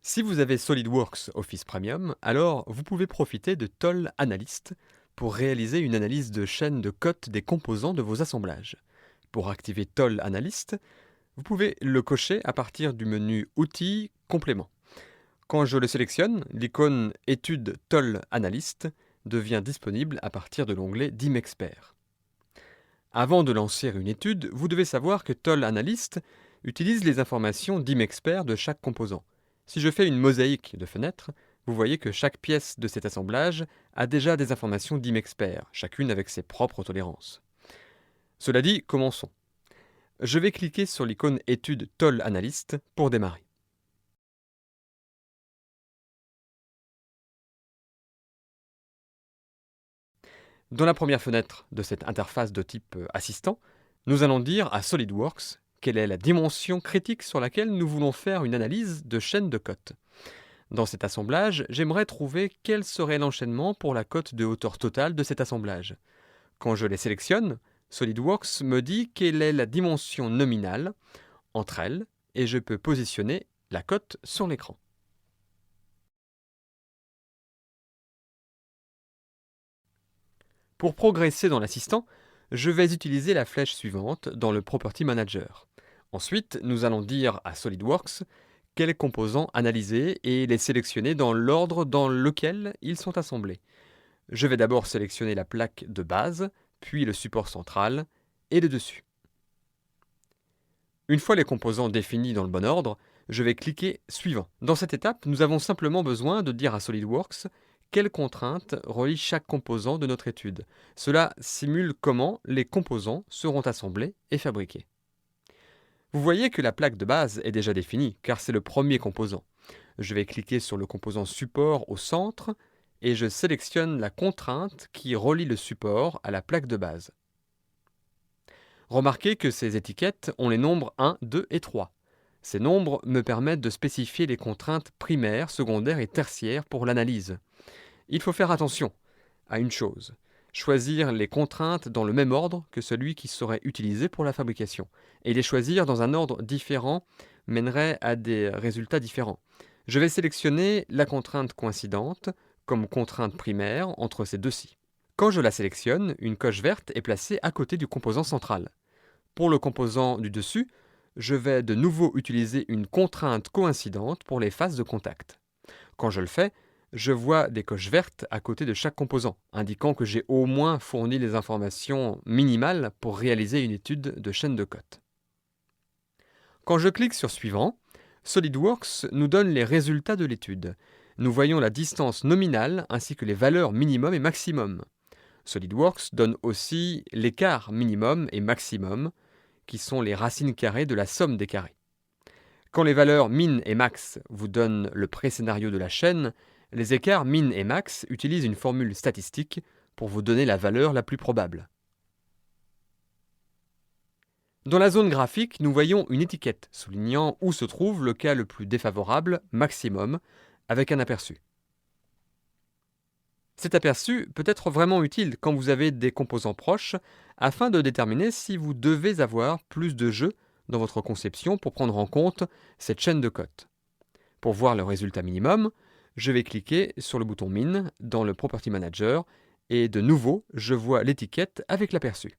Si vous avez SolidWorks Office Premium, alors vous pouvez profiter de Toll Analyst pour réaliser une analyse de chaîne de cotes des composants de vos assemblages. Pour activer Toll Analyst, vous pouvez le cocher à partir du menu Outils Compléments. Quand je le sélectionne, l'icône Études Toll Analyst devient disponible à partir de l'onglet DIMExpert. Avant de lancer une étude, vous devez savoir que Toll Analyst utilise les informations DIMExpert de chaque composant. Si je fais une mosaïque de fenêtres, vous voyez que chaque pièce de cet assemblage a déjà des informations DIMExpert, chacune avec ses propres tolérances. Cela dit, commençons. Je vais cliquer sur l'icône Étude Toll Analyst pour démarrer. Dans la première fenêtre de cette interface de type assistant, nous allons dire à SolidWorks quelle est la dimension critique sur laquelle nous voulons faire une analyse de chaîne de cotes. Dans cet assemblage, j'aimerais trouver quel serait l'enchaînement pour la cote de hauteur totale de cet assemblage. Quand je les sélectionne, SolidWorks me dit quelle est la dimension nominale entre elles et je peux positionner la cote sur l'écran. Pour progresser dans l'assistant, je vais utiliser la flèche suivante dans le Property Manager. Ensuite, nous allons dire à SolidWorks quels composants analyser et les sélectionner dans l'ordre dans lequel ils sont assemblés. Je vais d'abord sélectionner la plaque de base, puis le support central et le dessus. Une fois les composants définis dans le bon ordre, je vais cliquer Suivant. Dans cette étape, nous avons simplement besoin de dire à SolidWorks quelles contraintes relient chaque composant de notre étude. Cela simule comment les composants seront assemblés et fabriqués. Vous voyez que la plaque de base est déjà définie, car c'est le premier composant. Je vais cliquer sur le composant support au centre et je sélectionne la contrainte qui relie le support à la plaque de base. Remarquez que ces étiquettes ont les nombres 1, 2 et 3. Ces nombres me permettent de spécifier les contraintes primaires, secondaires et tertiaires pour l'analyse. Il faut faire attention à une chose, choisir les contraintes dans le même ordre que celui qui serait utilisé pour la fabrication. Et les choisir dans un ordre différent mènerait à des résultats différents. Je vais sélectionner la contrainte coïncidente comme contrainte primaire entre ces deux-ci. Quand je la sélectionne, une coche verte est placée à côté du composant central. Pour le composant du dessus, je vais de nouveau utiliser une contrainte coïncidente pour les faces de contact. Quand je le fais, je vois des coches vertes à côté de chaque composant, indiquant que j'ai au moins fourni les informations minimales pour réaliser une étude de chaîne de cotes. Quand je clique sur Suivant, SolidWorks nous donne les résultats de l'étude. Nous voyons la distance nominale ainsi que les valeurs minimum et maximum. SolidWorks donne aussi l'écart minimum et maximum, qui sont les racines carrées de la somme des carrés. Quand les valeurs min et max vous donnent le pré-scénario de la chaîne, les écarts min et max utilisent une formule statistique pour vous donner la valeur la plus probable. Dans la zone graphique, nous voyons une étiquette soulignant où se trouve le cas le plus défavorable, maximum, avec un aperçu. Cet aperçu peut être vraiment utile quand vous avez des composants proches afin de déterminer si vous devez avoir plus de jeux dans votre conception pour prendre en compte cette chaîne de cotes. Pour voir le résultat minimum, je vais cliquer sur le bouton Min dans le Property Manager et de nouveau, je vois l'étiquette avec l'aperçu.